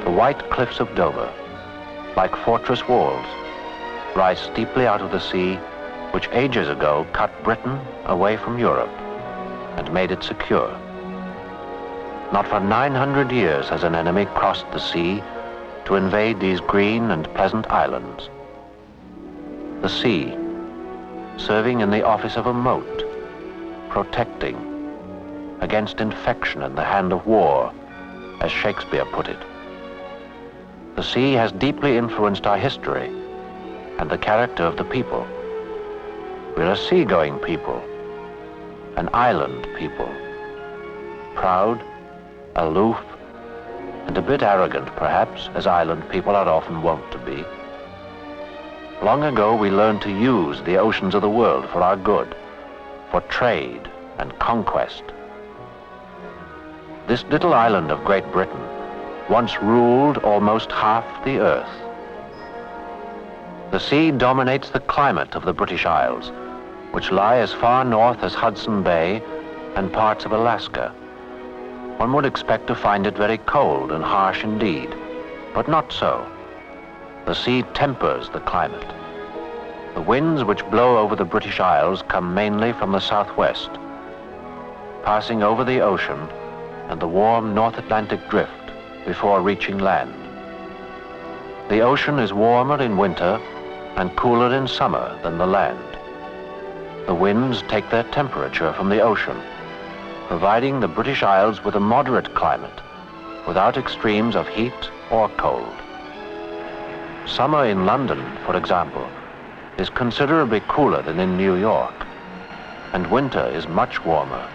The white cliffs of Dover, like fortress walls, rise steeply out of the sea, which ages ago cut Britain away from Europe and made it secure. Not for 900 years has an enemy crossed the sea to invade these green and pleasant islands. The sea, serving in the office of a moat, protecting against infection in the hand of war, as Shakespeare put it. The sea has deeply influenced our history and the character of the people. We're a seagoing people, an island people, proud, aloof, and a bit arrogant, perhaps, as island people are often wont to be. Long ago, we learned to use the oceans of the world for our good, for trade and conquest. This little island of Great Britain once ruled almost half the earth. The sea dominates the climate of the British Isles, which lie as far north as Hudson Bay and parts of Alaska. One would expect to find it very cold and harsh indeed, but not so. The sea tempers the climate. The winds which blow over the British Isles come mainly from the southwest, passing over the ocean and the warm North Atlantic drift before reaching land. The ocean is warmer in winter and cooler in summer than the land. The winds take their temperature from the ocean, providing the British Isles with a moderate climate without extremes of heat or cold. Summer in London, for example, is considerably cooler than in New York, and winter is much warmer.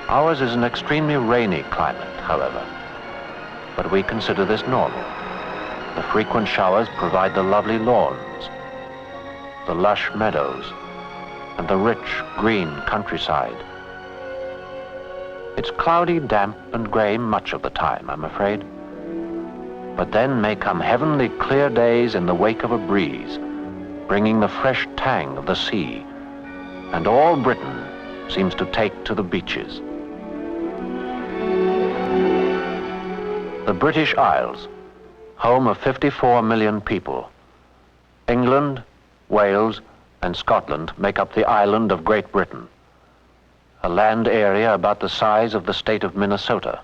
Ours is an extremely rainy climate, however, but we consider this normal. The frequent showers provide the lovely lawns, the lush meadows, and the rich, green countryside. It's cloudy, damp, and gray much of the time, I'm afraid. But then may come heavenly clear days in the wake of a breeze, bringing the fresh tang of the sea, and all Britain seems to take to the beaches. The British Isles, home of 54 million people. England, Wales, and Scotland make up the island of Great Britain, a land area about the size of the state of Minnesota.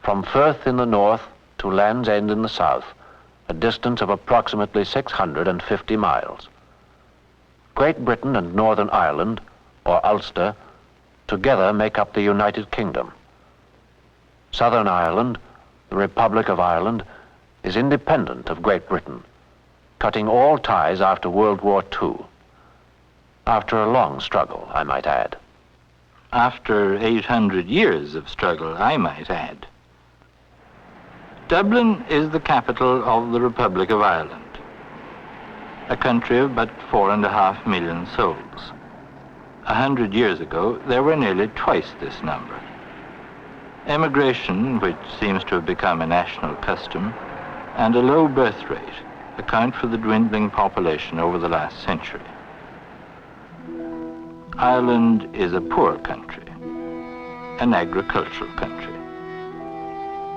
From Firth in the north to Land's End in the south, a distance of approximately 650 miles. Great Britain and Northern Ireland, or Ulster, together make up the United Kingdom. Southern Ireland, the Republic of Ireland, is independent of Great Britain, cutting all ties after World War II. After a long struggle, I might add. After 800 years of struggle, I might add. Dublin is the capital of the Republic of Ireland, a country of but 4.5 million souls. 100 years ago, there were nearly twice this number. Emigration, which seems to have become a national custom, and a low birth rate account for the dwindling population over the last century. Ireland is a poor country, an agricultural country.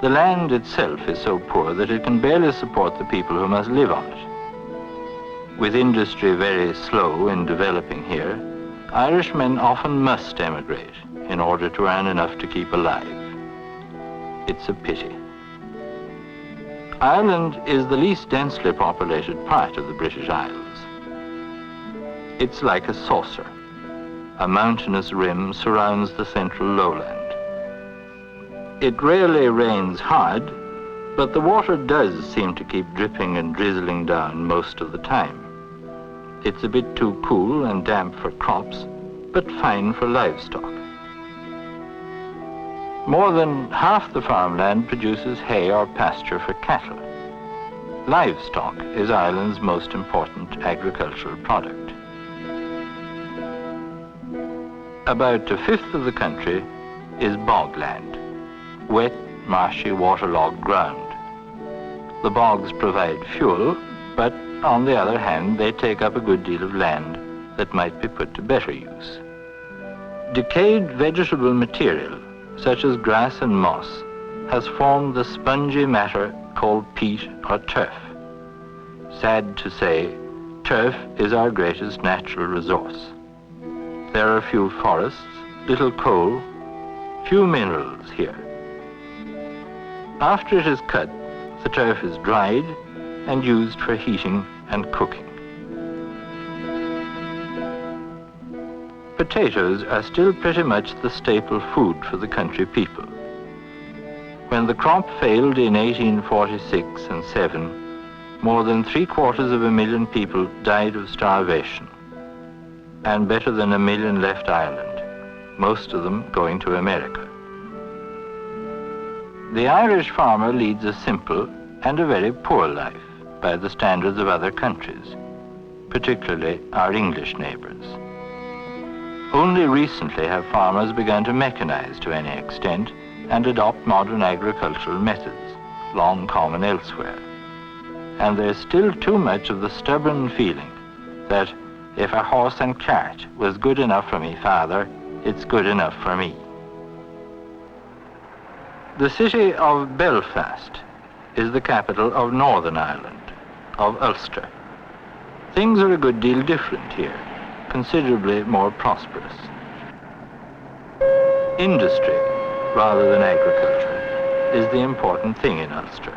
The land itself is so poor that it can barely support the people who must live on it. With industry very slow in developing here, Irishmen often must emigrate in order to earn enough to keep alive. It's a pity. Ireland is the least densely populated part of the British Isles. It's like a saucer. A mountainous rim surrounds the central lowland. It rarely rains hard, but the water does seem to keep dripping and drizzling down most of the time. It's a bit too cool and damp for crops, but fine for livestock. More than half the farmland produces hay or pasture for cattle. Livestock is Ireland's most important agricultural product. About a fifth of the country is bogland, wet, marshy, waterlogged ground. The bogs provide fuel, but on the other hand, they take up a good deal of land that might be put to better use. Decayed vegetable material, such as grass and moss, has formed the spongy matter called peat or turf. Sad to say, turf is our greatest natural resource. There are few forests, little coal, few minerals here. After it is cut, the turf is dried and used for heating and cooking. Potatoes are still pretty much the staple food for the country people. When the crop failed in 1846 and 7, more than 750,000 people died of starvation, and better than 1 million left Ireland, most of them going to America. The Irish farmer leads a simple and a very poor life by the standards of other countries, particularly our English neighbors. Only recently have farmers begun to mechanize to any extent and adopt modern agricultural methods, long common elsewhere. And there's still too much of the stubborn feeling that if a horse and cart was good enough for me father, it's good enough for me. The city of Belfast is the capital of Northern Ireland, of Ulster. Things are a good deal different here, considerably more prosperous. Industry, rather than agriculture, is the important thing in Ulster.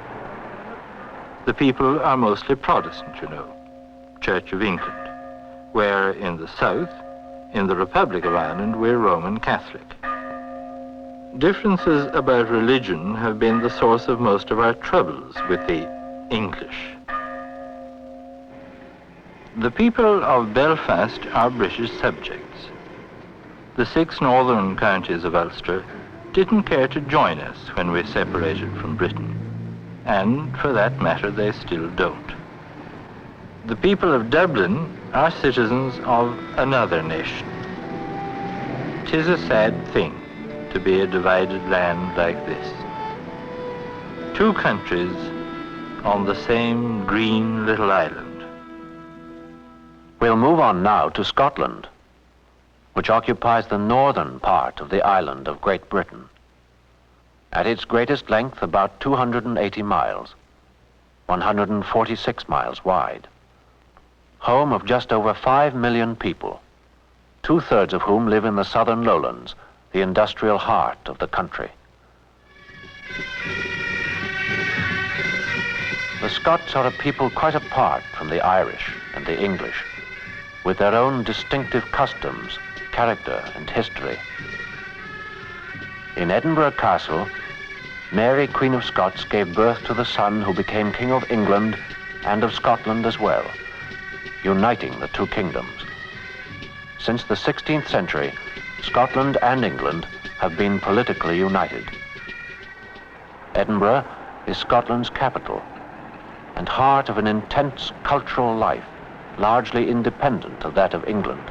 The people are mostly Protestant, you know, Church of England, where in the south, in the Republic of Ireland, we're Roman Catholic. Differences about religion have been the source of most of our troubles with the English. The people of Belfast are British subjects. The 6 northern counties of Ulster didn't care to join us when we separated from Britain, and for that matter they still don't. The people of Dublin are citizens of another nation. 'Tis a sad thing to be a divided land like this. 2 countries on the same green little island. We'll move on now to Scotland, which occupies the northern part of the island of Great Britain. At its greatest length, about 280 miles, 146 miles wide. Home of just over 5 million people, 2/3 of whom live in the southern lowlands, the industrial heart of the country. The Scots are a people quite apart from the Irish and the English, with their own distinctive customs, character, and history. In Edinburgh Castle, Mary, Queen of Scots, gave birth to the son who became King of England and of Scotland as well, uniting the 2 kingdoms. Since the 16th century, Scotland and England have been politically united. Edinburgh is Scotland's capital and heart of an intense cultural life, largely independent of that of England.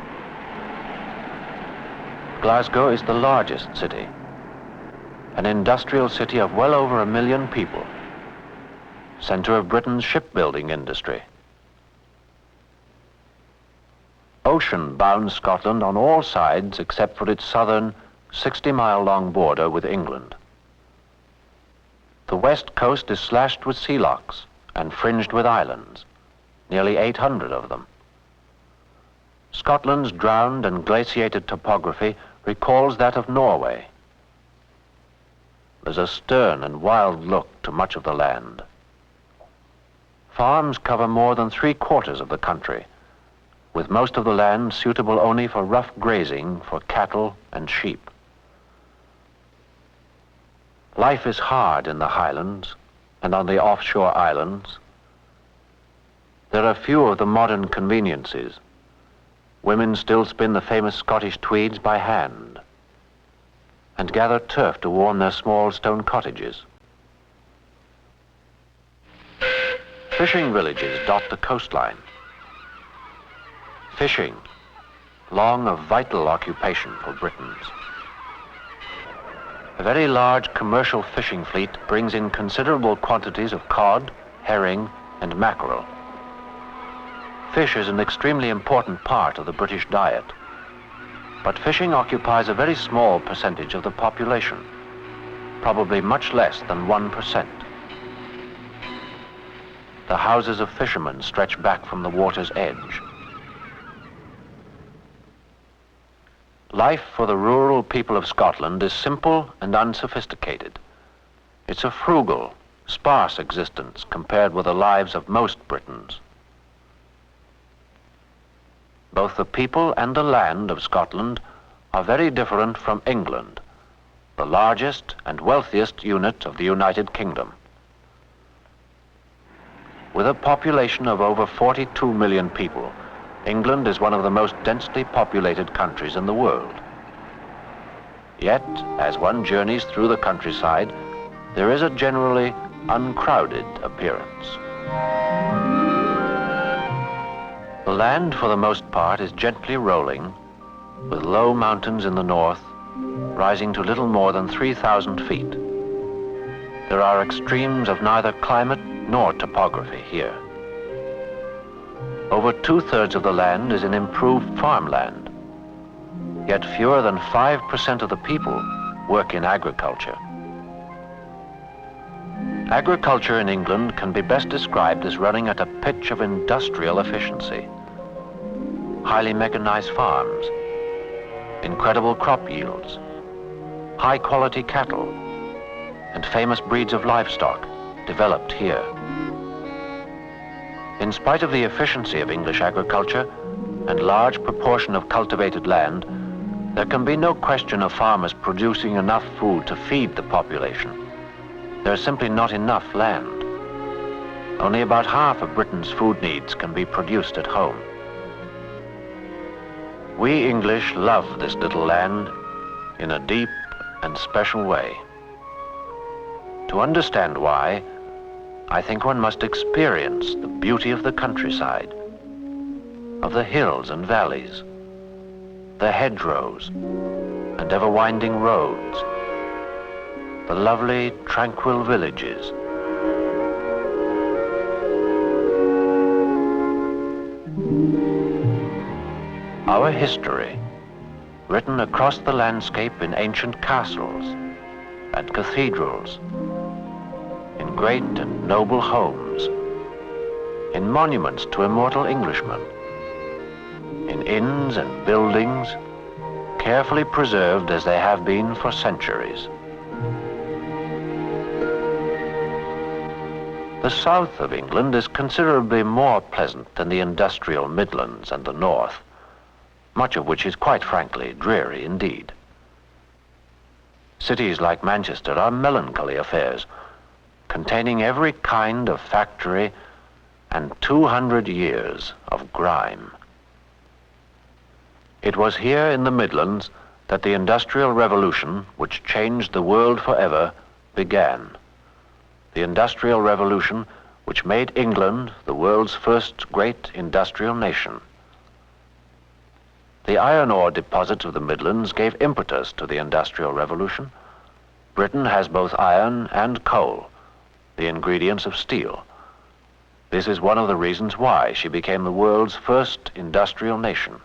Glasgow is the largest city, an industrial city of well over 1 million people, center of Britain's shipbuilding industry. Ocean bounds Scotland on all sides except for its southern 60-mile-long border with England. The west coast is slashed with sea locks and fringed with islands, nearly 800 of them. Scotland's drowned and glaciated topography recalls that of Norway. There's a stern and wild look to much of the land. Farms cover more than 3/4 of the country, with most of the land suitable only for rough grazing for cattle and sheep. Life is hard in the highlands and on the offshore islands. There are few of the modern conveniences. Women still spin the famous Scottish tweeds by hand and gather turf to warm their small stone cottages. Fishing villages dot the coastline. Fishing, long a vital occupation for Britons. A very large commercial fishing fleet brings in considerable quantities of cod, herring, and mackerel. Fish is an extremely important part of the British diet, but fishing occupies a very small percentage of the population, probably much less than 1%. The houses of fishermen stretch back from the water's edge. Life for the rural people of Scotland is simple and unsophisticated. It's a frugal, sparse existence compared with the lives of most Britons. Both the people and the land of Scotland are very different from England, the largest and wealthiest unit of the United Kingdom. With a population of over 42 million people, England is one of the most densely populated countries in the world. Yet, as one journeys through the countryside, there is a generally uncrowded appearance. The land, for the most part, is gently rolling, with low mountains in the north, rising to little more than 3,000 feet. There are extremes of neither climate nor topography here. Over 2/3 of the land is in improved farmland, yet fewer than 5% of the people work in agriculture. Agriculture in England can be best described as running at a pitch of industrial efficiency. Highly mechanized farms, incredible crop yields, high-quality cattle, and famous breeds of livestock developed here. In spite of the efficiency of English agriculture and large proportion of cultivated land, there can be no question of farmers producing enough food to feed the population. There is simply not enough land. Only about half of Britain's food needs can be produced at home. We English love this little land in a deep and special way. To understand why, I think one must experience the beauty of the countryside, of the hills and valleys, the hedgerows and ever-winding roads, the lovely, tranquil villages. Our history, written across the landscape in ancient castles and cathedrals, in great and noble homes, in monuments to immortal Englishmen, in inns and buildings, carefully preserved as they have been for centuries. The south of England is considerably more pleasant than the industrial Midlands and the north, much of which is quite frankly dreary indeed. Cities like Manchester are melancholy affairs, containing every kind of factory and 200 years of grime. It was here in the Midlands that the Industrial Revolution, which changed the world forever, began. The Industrial Revolution, which made England the world's first great industrial nation. The iron ore deposits of the Midlands gave impetus to the Industrial Revolution. Britain has both iron and coal, the ingredients of steel. This is one of the reasons why she became the world's first industrial nation.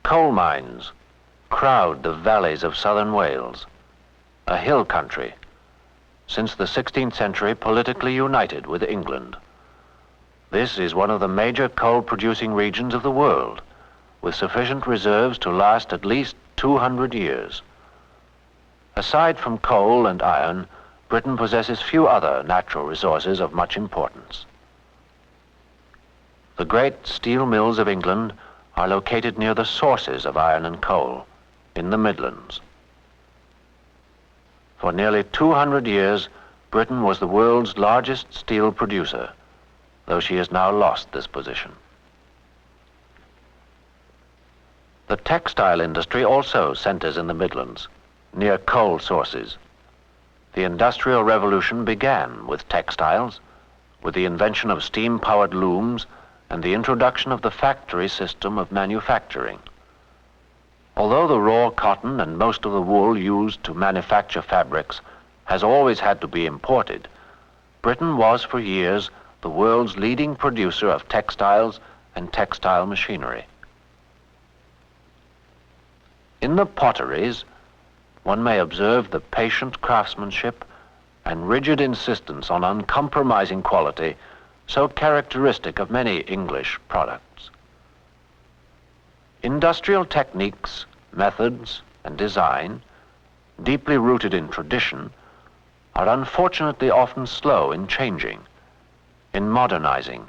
Coal mines crowd the valleys of southern Wales, a hill country, since the 16th century politically united with England. This is one of the major coal-producing regions of the world, with sufficient reserves to last at least 200 years. Aside from coal and iron, Britain possesses few other natural resources of much importance. The great steel mills of England are located near the sources of iron and coal, in the Midlands. For nearly 200 years, Britain was the world's largest steel producer, though she has now lost this position. The textile industry also centers in the Midlands, near coal sources. The Industrial Revolution began with textiles, with the invention of steam-powered looms and the introduction of the factory system of manufacturing. Although the raw cotton and most of the wool used to manufacture fabrics has always had to be imported, Britain was for years the world's leading producer of textiles and textile machinery. In the potteries, one may observe the patient craftsmanship and rigid insistence on uncompromising quality so characteristic of many English products. Industrial techniques, methods, and design, deeply rooted in tradition, are unfortunately often slow in changing, in modernizing,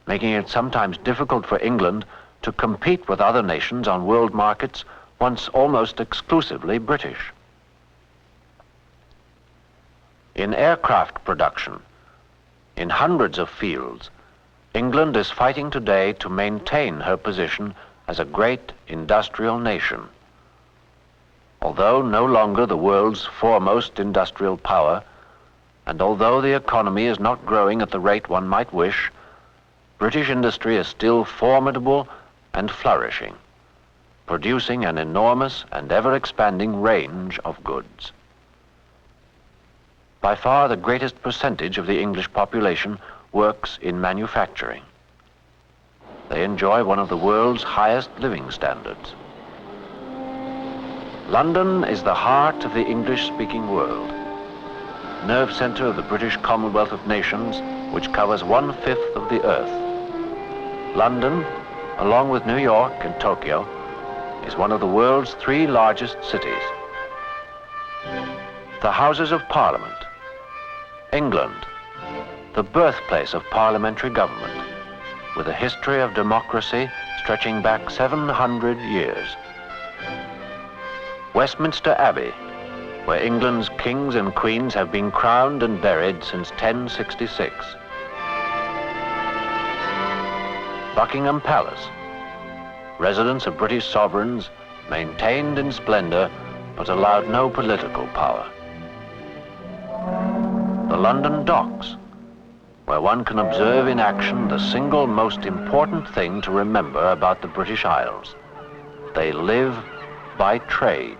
making it sometimes difficult for England to compete with other nations on world markets once almost exclusively British. In aircraft production, in hundreds of fields, England is fighting today to maintain her position as a great industrial nation. Although no longer the world's foremost industrial power, and although the economy is not growing at the rate one might wish, British industry is still formidable and flourishing, producing an enormous and ever-expanding range of goods. By far the greatest percentage of the English population works in manufacturing. They enjoy one of the world's highest living standards. London is the heart of the English-speaking world, nerve center of the British Commonwealth of Nations, which covers 1/5 of the earth. London, along with New York and Tokyo, is one of the world's 3 largest cities. The Houses of Parliament, England, the birthplace of parliamentary government, with a history of democracy stretching back 700 years. Westminster Abbey, where England's kings and queens have been crowned and buried since 1066. Buckingham Palace, residence of British sovereigns, maintained in splendor, but allowed no political power. The London Docks, where one can observe in action the single most important thing to remember about the British Isles. They live by trade.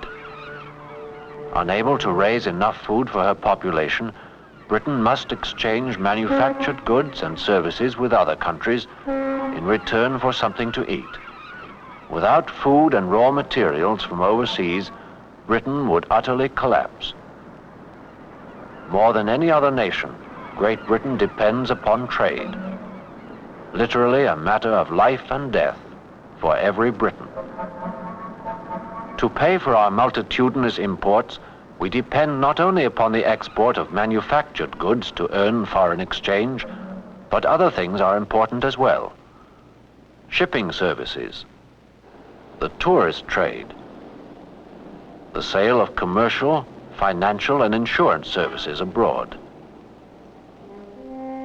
Unable to raise enough food for her population, Britain must exchange manufactured goods and services with other countries in return for something to eat. Without food and raw materials from overseas, Britain would utterly collapse. More than any other nation, Great Britain depends upon trade. Literally a matter of life and death for every Briton. To pay for our multitudinous imports, we depend not only upon the export of manufactured goods to earn foreign exchange, but other things are important as well. Shipping services, the tourist trade, the sale of commercial, financial, and insurance services abroad.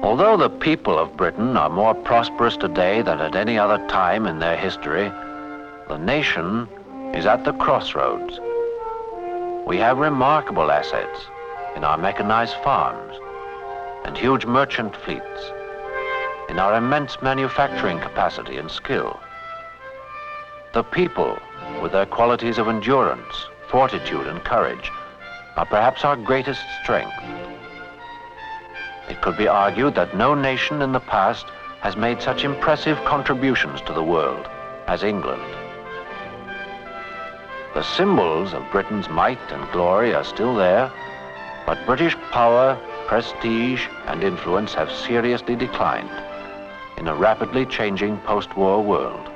Although the people of Britain are more prosperous today than at any other time in their history, the nation is at the crossroads. We have remarkable assets in our mechanized farms and huge merchant fleets, in our immense manufacturing capacity and skill. The people, with their qualities of endurance, fortitude, and courage, are perhaps our greatest strength. It could be argued that no nation in the past has made such impressive contributions to the world as England. The symbols of Britain's might and glory are still there, but British power, prestige, and influence have seriously declined in a rapidly changing post-war world.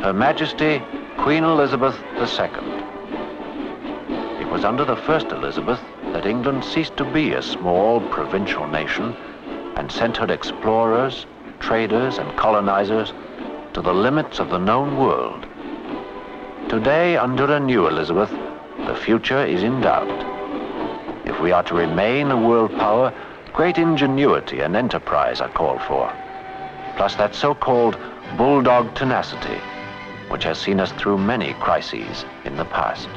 Her Majesty, Queen Elizabeth II. It was under the first Elizabeth that England ceased to be a small provincial nation and sent her explorers, traders, and colonizers to the limits of the known world. Today, under a new Elizabeth, the future is in doubt. If we are to remain a world power, great ingenuity and enterprise are called for, plus that so-called bulldog tenacity, which has seen us through many crises in the past.